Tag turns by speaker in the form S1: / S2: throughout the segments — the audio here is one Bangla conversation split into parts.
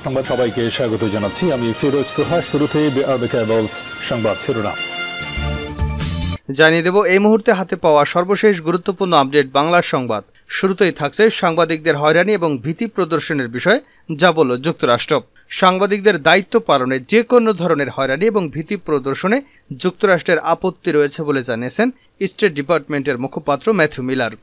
S1: সংবাদ সবাইকে স্বাগত জানাচ্ছি। আমি ফিরোজ তোহা। শুরুতেই সংবাদ শিরোনাম
S2: জানিয়ে দেব এই মুহূর্তে হাতে পাওয়া সর্বশেষ গুরুত্বপূর্ণ আপডেট বাংলার সংবাদ। শুরুতেই থাকছে সাংবাদিকদের হয়রানি এবং ভীতি প্রদর্শনের বিষয়ে যা বলল যুক্তরাষ্ট্র। সাংবাদিকদের দায়িত্ব পালনে যে কোনো ধরনের হয়রানি এবং ভীতি প্রদর্শনে যুক্তরাষ্ট্রের আপত্তি রয়েছে বলে জানিয়েছেন স্টেট ডিপার্টমেন্টের মুখপাত্র ম্যাথু মিলার।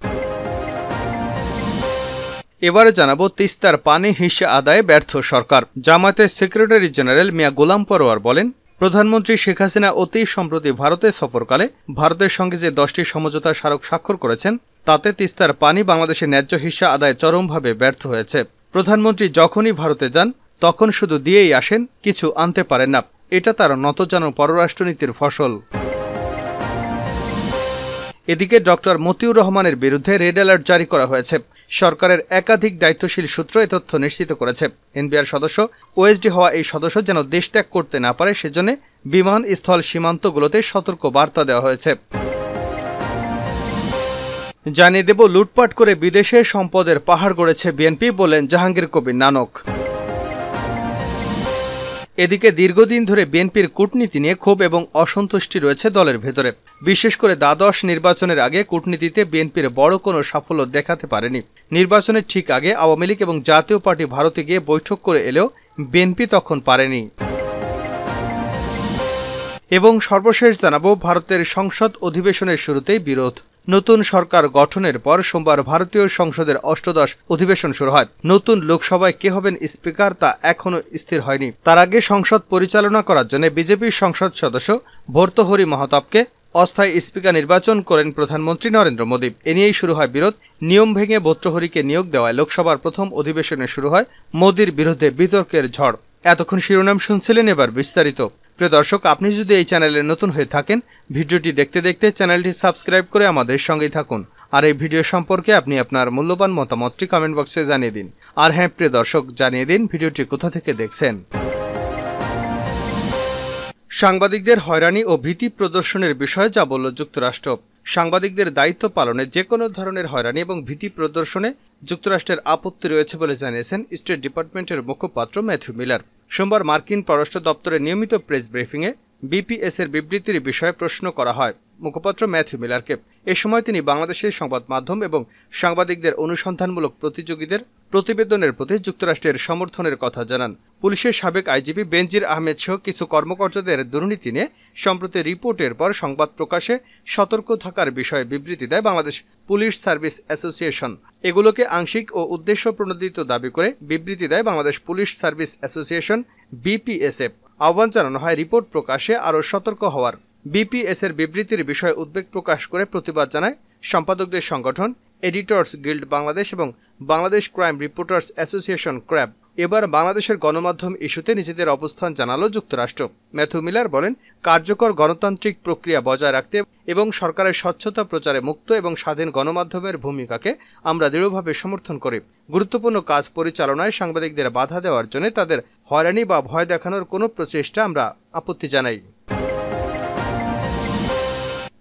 S2: এবারে জানাবো তিস্তার পানি হিস্যা আদায়ে ব্যর্থ সরকার। জামায়াতের সেক্রেটারি জেনারেল মিয়া গোলাম পরোয়ার বলেন, প্রধানমন্ত্রী শেখ হাসিনা অতি সম্প্রতি ভারতে সফরকালে ভারতের সঙ্গে যে 10টি সমঝোতা স্মারক স্বাক্ষর করেছেন তাতে তিস্তার পানি বাংলাদেশের ন্যায্য হিস্যা আদায়ে চরমভাবে ব্যর্থ হয়েছে। প্রধানমন্ত্রী যখনই ভারতে যান তখন শুধু দিয়েই আসেন, কিছু আনতে পারেন না। এটা তার নতজানু পররাষ্ট্রনীতির ফসল। এদিকে ডক্টর মতিউর রহমানের বিরুদ্ধে রেড অ্যালার্ট জারি করা হয়েছে। সরকারের একাধিক দায়িত্বশীল সূত্র এ তথ্য নিশ্চিত করেছে। এনবিআর সদস্য ওএসডি হওয়া এই সদস্য যেন দেশ ত্যাগ করতে না পারে সেজন্য বিমান স্থল সীমান্তগুলোতে সতর্ক বার্তা দেওয়া হয়েছে। জানিয়ে দেব, লুটপাট করে বিদেশে সম্পদের পাহাড় গড়েছে বিএনপি, বলেন জাহাঙ্গীর কবির নানক। এদিকে দীর্ঘদিন ধরে বিএনপির কূটনীতি নিয়ে ক্ষোভ এবং অসন্তুষ্টি রয়েছে দলের ভেতরে। বিশেষ করে দ্বাদশ নির্বাচনের আগে কূটনীতিতে বিএনপির বড় কোনো সাফল্য দেখাতে পারেনি। নির্বাচনের ঠিক আগে আওয়ামী লীগ এবং জাতীয় পার্টি ভারতে গিয়ে বৈঠক করে এলেও বিএনপি তখন পারেনি। এবং সর্বশেষ জানাবো, ভারতের সংসদ অধিবেশনের শুরুতেই বিরোধ। নতুন সরকার গঠনের পর সোমবার ভারতীয় সংসদের অষ্টদশ অধিবেশন শুরু হয়। নতুন লোকসভায় কে হবেন স্পিকার তা এখনও স্থির হয়নি। তার আগে সংসদ পরিচালনা করার জন্য বিজেপির সংসদ সদস্য ভর্তৃহরি মাহতাবকে অস্থায়ী স্পিকার নির্বাচন করেন প্রধানমন্ত্রী নরেন্দ্র মোদী। এ নিয়েই শুরু হয় বিরোধ। নিয়ম ভেঙে ভর্তৃহরিকে নিয়োগ দেওয়ায় লোকসভার প্রথম অধিবেশনে শুরু হয় মোদীর বিরুদ্ধে বিতর্কের ঝড়। এতক্ষণ শিরোনাম শুনছিলেন, এবার বিস্তারিত। প্রিয় দর্শক, আপনি যদি এই চ্যানেলে নতুন হয়ে থাকেন, ভিডিওটি দেখতে দেখতে চ্যানেলটি সাবস্ক্রাইব করে আমাদের সঙ্গেই থাকুন। আর এই ভিডিও সম্পর্কে আপনি আপনার মূল্যবান মতামতটি কমেন্ট বক্সে জানিয়ে দিন। আর হ্যাঁ প্রিয় দর্শক, জানিয়ে দিন ভিডিওটি কোথা থেকে দেখছেন। সাংবাদিকদের হয়রানি ও ভীতি প্রদর্শনের বিষয়ে যা বলল যুক্তরাষ্ট্র। সাংবাদিকদের দায়িত্ব পালনে যে কোনো ধরনের হয়রানি এবং ভীতি প্রদর্শনে যুক্তরাষ্ট্রের আপত্তি রয়েছে বলে জানিয়েছেন স্টেট ডিপার্টমেন্টের মুখপাত্র ম্যাথু মিলার। সোমবার মার্কিন পররাষ্ট্র দপ্তরের নিয়মিত প্রেস ব্রিফিংয়ে বিপিএস-এর বিবৃতির বিষয়ে প্রশ্ন করা হয় মুখপাত্র ম্যাথু মিলারকে। এ সময় তিনি বাংলাদেশের সংবাদ মাধ্যম এবং সাংবাদিকদের অনুসন্ধানমূলক প্রতিযোগীদের প্রতিবেদনের প্রতি যুক্তরাষ্ট্রের সমর্থনের কথা জানান। পুলিশের সাবেক আইজিপি বেনজির আহমেদ সহ কিছু কর্মকর্তাদের দুর্নীতি নিয়ে সম্প্রতি রিপোর্টের পর সংবাদ প্রকাশে সতর্ক থাকার বিষয়ে বিবৃতি দেয় বাংলাদেশ পুলিশ সার্ভিস অ্যাসোসিয়েশন। এগুলোকে আংশিক ও উদ্দেশ্য প্রণোদিত দাবি করে বিবৃতি দেয় বাংলাদেশ পুলিশ সার্ভিস অ্যাসোসিয়েশন বিপিএসএফ। আহ্বান জানানো হয় রিপোর্ট প্রকাশে আরও সতর্ক হওয়ার। বিপিএস-এর বিবৃতির বিষয়ে উদ্বেগ প্রকাশ করে প্রতিবাদ জানায় সম্পাদকদের সংগঠন এডিটর্স গিল্ড বাংলাদেশ এবং Bangladesh crime reporters association crab. এবার বাংলাদেশের গণমাধ্যম ইস্যুতে নিজেদের অবস্থান জানালো যুক্তরাষ্ট্র। ম্যাথু মিলার বলেন, কার্যকর গণতান্ত্রিক প্রক্রিয়া বজায় রাখতে এবং সরকারের স্বচ্ছতা প্রচারে মুক্ত এবং স্বাধীন গণমাধ্যমের ভূমিকাকে আমরা দৃঢ়ভাবে সমর্থন করি। গুরুত্বপূর্ণ কাজ পরিচালনায় সাংবাদিকদের বাধা দেওয়ার জন্য তাদের হয়রানি বা ভয় দেখানোর কোনো প্রচেষ্টা আমরা আপত্তি জানাই।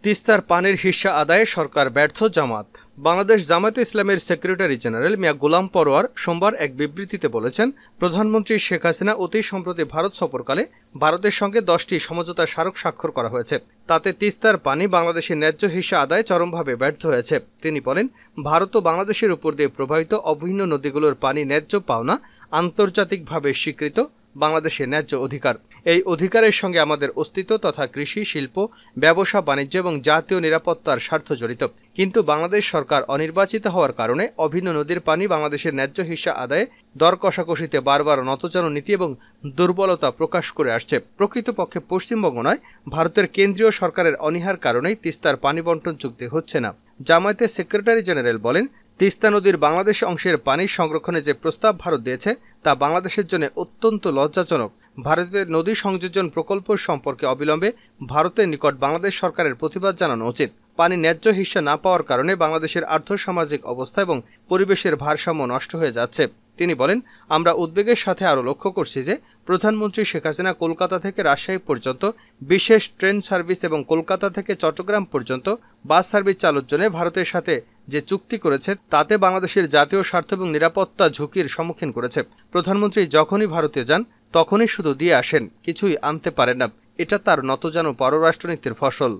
S2: তিস্তার পানির হিস্যা আদায়ে সরকার ব্যর্থ জামাত। বাংলাদেশ জামায়াতে ইসলামের সেক্রেটারি জেনারেল মিয়া গোলাম পরোয়ার সোমবার এক বিবৃতিতে বলেছেন, প্রধানমন্ত্রী শেখ হাসিনা অতি সম্প্রতি ভারত সফরকালে ভারতের সঙ্গে 10টি সমঝোতা স্মারক স্বাক্ষর করা হয়েছে। তাতে তিস্তার পানি বাংলাদেশের ন্যায্য হিস্যা আদায়ে চরমভাবে ব্যর্থ হয়েছে। তিনি বলেন, ভারত ও বাংলাদেশের উপর দিয়ে প্রবাহিত অভিন্ন নদীগুলোর পানি ন্যায্য পাওনা আন্তর্জাতিকভাবে স্বীকৃত বাংলাদেশের ন্যায্য অধিকার। এই অধিকারের সঙ্গে আমাদের অস্তিত্ব তথা কৃষি, শিল্প, ব্যবসা, বাণিজ্য এবং জাতীয় নিরাপত্তার স্বার্থ জড়িত। কিন্তু বাংলাদেশ সরকার অনির্বাচিত হওয়ার কারণে অভিন্ন নদীর পানি বাংলাদেশের ন্যায্য হিস্যা আদায়ে দর কষাকষিতে বারবার নতজানু নীতি এবং দুর্বলতা প্রকাশ করে আসছে। প্রকৃতপক্ষে পশ্চিমবঙ্গ নয়, ভারতের কেন্দ্রীয় সরকারের অনীহার কারণেই তিস্তার পানি বন্টন চুক্তি হচ্ছে না। জামায়াতের সেক্রেটারি জেনারেল বলেন, তিস্তা নদীর বাংলাদেশ অংশের পানি সংরক্ষণে যে প্রস্তাব ভারত দিয়েছে তা বাংলাদেশের জন্য অত্যন্ত লজ্জাজনক। ভারতের নদী সংযোজন প্রকল্প সম্পর্কে অবিলম্বে ভারতের নিকট বাংলাদেশ সরকারের প্রতিবাদ জানানো উচিত। পানি ন্যায্য হিস্সা না পাওয়ার কারণে বাংলাদেশের আর্থসামাজিক অবস্থা এবং পরিবেশের ভারসাম্য নষ্ট হয়ে যাচ্ছে। তিনি বলেন, আমরা উদ্বেগের সাথে আরও লক্ষ্য করছি যে প্রধানমন্ত্রী শেখ হাসিনা কলকাতা থেকে রাজশাহী পর্যন্ত বিশেষ ট্রেন সার্ভিস এবং কলকাতা থেকে চট্টগ্রাম পর্যন্ত বাস সার্ভিস চালুর জন্য ভারতের সাথে যে চুক্তি করেছে তাতে বাংলাদেশের জাতীয় স্বার্থ এবং নিরাপত্তা ঝুঁকির সম্মুখীন করেছে। প্রধানমন্ত্রী যখনই ভারতে যান তখনই শুধু দিয়ে আসেন, কিছুই আনতে পারেন না। এটা তার নতজানু পররাষ্ট্রনীতির ফসল।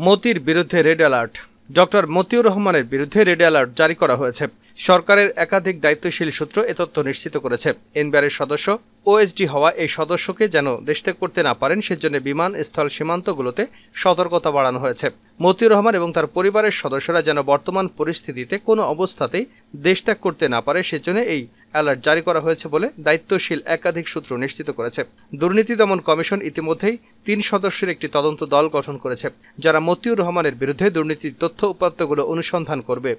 S2: মতির বিরুদ্ধে রেড অ্যালার্ট। ডক্টর মতিউর রহমানের বিরুদ্ধে রেড অ্যালার্ট জারি করা হয়েছে। সরকারের একাধিক দায়িত্বশীল সূত্র এ তথ্য নিশ্চিত করেছে। এনবিআরের সদস্য ওএসডি হওয়া এই সদস্যকে যেন দেশ ত্যাগ করতে না পারেন সেজন্য বিমান স্থল সীমান্তগুলোতে সতর্কতা বাড়ানো হয়েছে। মতিউর রহমান এবং তার পরিবারের সদস্যরা যেন বর্তমান পরিস্থিতিতে কোনো অবস্থাতেই দেশ ত্যাগ করতে না পারে সেজন্য এই অ্যালার্ট জারি করা হয়েছে বলে দায়িত্বশীল একাধিক সূত্র নিশ্চিত করেছে। দুর্নীতি দমন কমিশন ইতিমধ্যেই ৩ সদস্যের একটি তদন্ত দল গঠন করেছে, যারা মতিউর রহমানের বিরুদ্ধে দুর্নীতির তথ্য উপাত্তগুলো অনুসন্ধান করবে।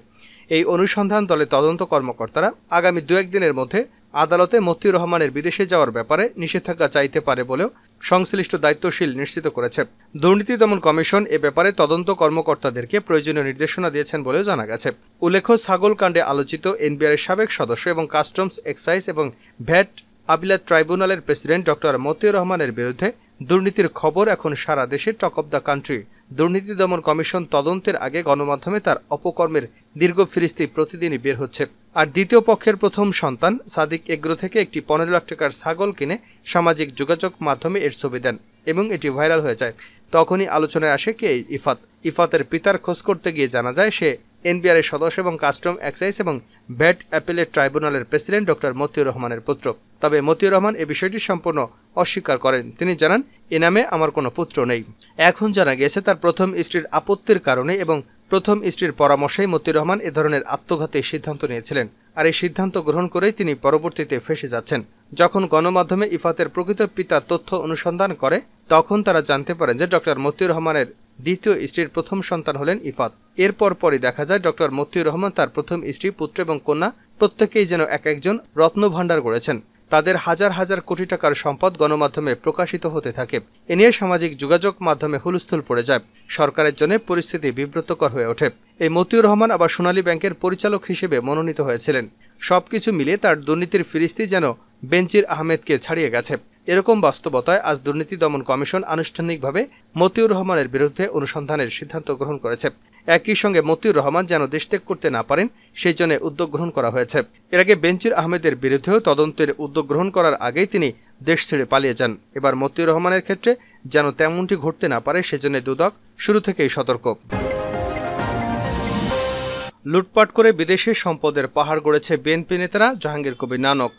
S2: এই অনুসন্ধান দলের তদন্ত কর্মকর্তারা আগামী ২-১ দিনের মধ্যে আদালতে মতিউর রহমানের বিদেশে যাওয়ার ব্যাপারে নিষেধাজ্ঞা চাইতে পারে বলেও সংশ্লিষ্ট দায়িত্বশীল নিশ্চিত করেছে। দুর্নীতি দমন কমিশন এ ব্যাপারে তদন্ত কর্মকর্তাদেরকে প্রয়োজনীয় নির্দেশনা দিয়েছেন বলেও জানা গেছে। উল্লেখ্য, ছাগল কাণ্ডে আলোচিত এনবিআরের সাবেক সদস্য এবং কাস্টমস, এক্সাইজ এবং ভ্যাট আপিলেট ট্রাইব্যুনালের প্রেসিডেন্ট ডক্টর মতিউর রহমানের বিরুদ্ধে দুর্নীতির খবর এখন সারা দেশে টক অব দ্য কান্ট্রি। দুর্নীতি দমন কমিশন তদন্তের আগে গণমাধ্যমে তার অপকর্মের দীর্ঘ ফিরিস্তি প্রতিদিনই বের হচ্ছে। আর দ্বিতীয় পক্ষের প্রথম সন্তান সাদিক এগ্রো থেকে একটি ১৫ লাখ টাকার ছাগল কিনে সামাজিক যোগাযোগ মাধ্যমে এর ছবি দেন এবং এটি ভাইরাল হয়ে যায়। তখনই আলোচনায় আসে কে এই ইফাত। ইফাতের পিতার খোঁজ করতে গিয়ে জানা যায় সে এনবিআরের সদস্য এবং কাস্টম, এক্সাইজ এবং ভ্যাট অ্যাপিলেট ট্রাইব্যুনালের প্রেসিডেন্ট ডক্টর মতিউর রহমানের পুত্র। তবে মতিউর রহমান এ বিষয়টি সম্পূর্ণ অস্বীকার করেন। তিনি জানান, এ নামে আমার কোনো পুত্র নেই। এখন জানা গিয়েছে তার প্রথম স্ত্রীর আপত্তির কারণে এবং প্রথম স্ত্রীর পরামর্শেই মতিউর রহমান এ ধরনের আত্মঘাতী সিদ্ধান্ত নিয়েছিলেন। আর এই সিদ্ধান্ত গ্রহণ করেই তিনি পরবর্তীতে ফেঁসে যাচ্ছেন। যখন গণমাধ্যমে ইফাতের প্রকৃত পিতার তথ্য অনুসন্ধান করে তখন তারা জানতে পারেন যে ডক্টর মতিউর রহমানের দ্বিতীয় স্ত্রীর প্রথম সন্তান হলেন ইফাত। এরপর পরই দেখা যায় ডক্টর মতিউর রহমান তার প্রথম স্ত্রী, পুত্র এবং কন্যা প্রত্যেকেই যেন এক একজন রত্নভাণ্ডার গড়েছেন। তাদের হাজার হাজার কোটি টাকার সম্পদ গণমাধ্যমে প্রকাশিত হতে থাকে। এ নিয়ে সামাজিক যোগাযোগ মাধ্যমে হুলস্থুল পড়ে যায়। সরকারের জন্য পরিস্থিতি বিব্রতকর হয়ে ওঠে। এই মতিউর রহমান আবার সোনালী ব্যাংকের পরিচালক হিসেবে মনোনীত হয়েছিলেন। সবকিছু মিলিয়ে তার দুর্নীতির ফিরিস্তি যেন বেনজির আহমেদকে ছাড়িয়ে গেছে। এরকম বাস্তবতায় আজ দুর্নীতি দমন কমিশন আনুষ্ঠানিকভাবে মতিউর রহমানের বিরুদ্ধে অনুসন্ধানের সিদ্ধান্ত গ্রহণ করেছে। একই সঙ্গে মতিউর রহমান যেন দেশ ত্যাগ করতে না পারেন সেই জন্য উদ্যোগ গ্রহণ করা হয়েছে। এর আগে বেনজির আহমেদের বিরুদ্ধেও তদন্তের উদ্যোগ গ্রহণ করার আগেই তিনি দেশ ছেড়ে পালিয়ে যান। এবার মতিউর রহমানের ক্ষেত্রে যেন তেমনটি ঘটতে না পারে সেজন্য দুদক শুরু থেকেই সতর্ক। লুটপাট করে বিদেশি সম্পদের পাহাড় গড়েছে বিএনপি নেতারা। জাহাঙ্গীর কবির নানক।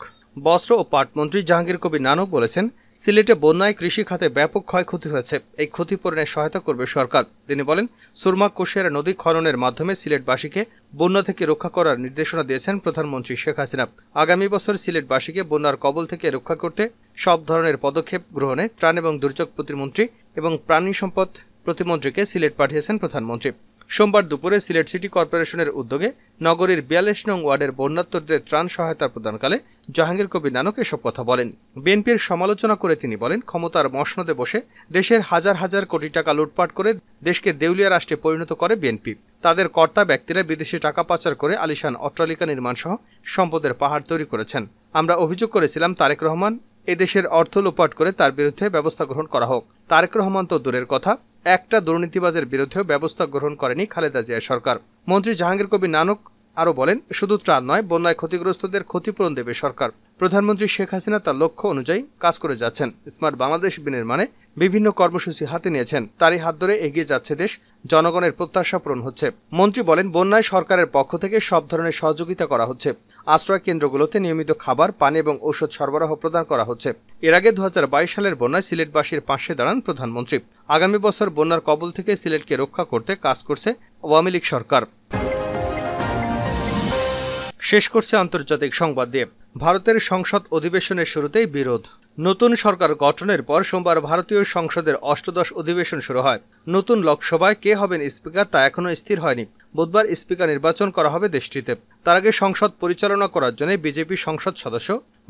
S2: বস্ত্র ও পাট মন্ত্রী জাহাঙ্গীর কবির নানক বলেছেন, সিলেটে বন্যায় কৃষি খাতে ব্যাপক ক্ষয়ক্ষতি হয়েছে। এই ক্ষতিপূরণে সহায়তা করবে সরকার। তিনি বলেন, সুরমা কুশিয়ারা নদী খননের মাধ্যমে সিলেটবাসীকে বন্যা থেকে রক্ষা করার নির্দেশনা দিয়েছেন প্রধানমন্ত্রী শেখ হাসিনা। আগামী বছর সিলেটবাসীকে বন্যার কবল থেকে রক্ষা করতে সব ধরনের পদক্ষেপ গ্রহণে ত্রাণ এবং দুর্যোগ প্রতিমন্ত্রী এবং প্রাণী সম্পদ প্রতিমন্ত্রীকে সিলেট পাঠিয়েছেন প্রধানমন্ত্রী। সোমবার দুপুরে সিলেট সিটি কর্পোরেশনের উদ্যোগে নগরীর ৪২ নং ওয়ার্ডের বন্যার্তদের ত্রাণ সহায়তা প্রদানকালে জাহাঙ্গীর কবির নানক এসব কথা বলেন। বিএনপির সমালোচনা করে তিনি বলেন, ক্ষমতার মসনদে বসে দেশের হাজার হাজার কোটি টাকা লুটপাট করে দেশকে দেউলিয়া রাষ্ট্রে পরিণত করে বিএনপি। তাদের কর্তা ব্যক্তিরা বিদেশে টাকা পাচার করে আলিশান অট্টালিকা নির্মাণ সহ সম্পদের পাহাড় তৈরি করেছেন। আমরা অভিযোগ করেছিলাম তারেক রহমান এদেশের অর্থ লুটপাট করে তার বিরুদ্ধে ব্যবস্থা গ্রহণ করা হোক। তারেক রহমান তো দূরের কথা, একটা দুর্নীতিবাজের বিরুদ্ধেও ব্যবস্থা গ্রহণ করেনি খালেদা জিয়া সরকার। মন্ত্রী জাহাঙ্গীর কবির নানক আরও বলেন, শুধু ত্রাণ নয়, বন্যায় ক্ষতিগ্রস্তদের ক্ষতিপূরণ দেবে সরকার। প্রধানমন্ত্রী শেখ হাসিনা তার লক্ষ্য অনুযায়ী কাজ করে যাচ্ছেন। স্মার্ট বাংলাদেশ বিনির্মাণে বিভিন্ন কর্মসূচি হাতে নিয়েছেন। তারই হাত ধরে এগিয়ে যাচ্ছে দেশ। জনগণের প্রত্যাশা পূরণ হচ্ছে। মন্ত্রী বলেন, বন্যায় সরকারের পক্ষ থেকে সব ধরনের সহযোগিতা করা হচ্ছে। আশ্রয় কেন্দ্রগুলোতে নিয়মিত খাবার, পানি এবং ঔষধ সরবরাহ প্রদান করা হচ্ছে। এর আগে ২০২২ সালের বন্যায় সিলেটবাসীর পাশে দাঁড়ান প্রধানমন্ত্রী। আগামী বছর বন্যার কবল থেকে সিলেটকে রক্ষা করতে কাজ করছে আওয়ামী লীগ সরকার। শেষ করছে আন্তর্জাতিক সংবাদ দিয়ে। ভারতের সংসদ অধিবেশনের শুরুতেই বিরোধ। নতুন সরকার গঠনের পর সোমবার ভারতীয় সংসদের অষ্টাদশ অধিবেশন শুরু হয়। নতুন লোকসভায় কে হবেন স্পিকার তা এখনও স্থির হয়নি। বুধবার স্পিকার নির্বাচন করা হবে দেশটিতে। তার আগে সংসদ পরিচালনা করার জন্য বিজেপি সংসদ সদস্য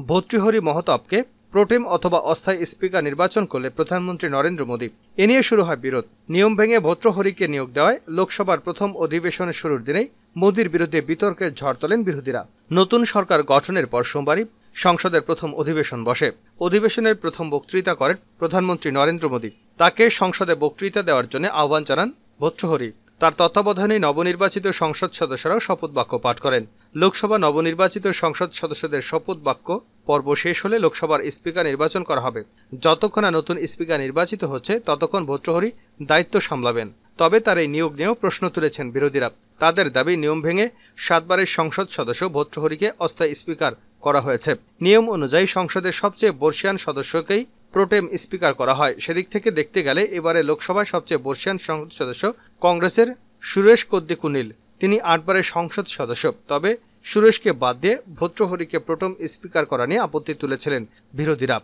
S2: ভর্তৃহরি মহতাবকে প্রোটেম অথবা অস্থায়ী স্পিকার নির্বাচন করলে প্রধানমন্ত্রী নরেন্দ্র মোদী। এ নিয়ে শুরু হয় বিরোধ। নিয়ম ভেঙে ভর্তৃহরিকে নিয়োগ দেওয়ায় লোকসভার প্রথম অধিবেশনের শুরুর দিনেই মোদীর বিরুদ্ধে বিতর্কের ঝড় তোলেন বিরোধীরা। নতুন সরকার গঠনের পর সোমবারই সংসদের প্রথম অধিবেশন বসে। অধিবেশনের প্রথম বক্তৃতা করেন প্রধানমন্ত্রী নরেন্দ্র মোদী। তাকে সংসদে বক্তৃতা দেওয়ার জন্য আহ্বান জানান ভর্তৃহরি। তার তত্ত্বাবধানে নবনির্বাচিত সংসদ সদস্যরাও শপথ বাক্য পাঠ করেন। লোকসভা নবনির্বাচিত সংসদ সদস্যদের শপথ বাক্য পর্ব শেষ হলে লোকসভার স্পিকার নির্বাচন করা হবে। যতক্ষণ না নতুন স্পিকার নির্বাচিত হচ্ছে ততক্ষণ ভর্তৃহরি দায়িত্ব সামলাবেন। তবে তার এই নিয়োগ নিয়েও প্রশ্ন তুলেছেন বিরোধীরা। তাদের দাবি, নিয়ম ভেঙে 7 বারের সংসদ সদস্য ভর্তৃহরিকে অস্থায়ী স্পিকার করা হয়েছে। নিয়ম অনুযায়ী সংসদের সবচেয়ে বর্ষিয়ান সদস্যকেই প্রোটেম স্পিকার করা হয়। সেদিক থেকে দেখতে গেলে এবারে লোকসভায় সবচেয়ে বর্ষিয়ান সংসদ সদস্য কংগ্রেসের সুরেশ কদ্দিকুনিল। তিনি 8 বারের সংসদ সদস্য। তবে সুরেশকে বাদ দিয়ে ভর্তৃহরিকে প্রোটেম স্পিকার করা নিয়ে আপত্তি তুলেছিলেন বিরোধীরা।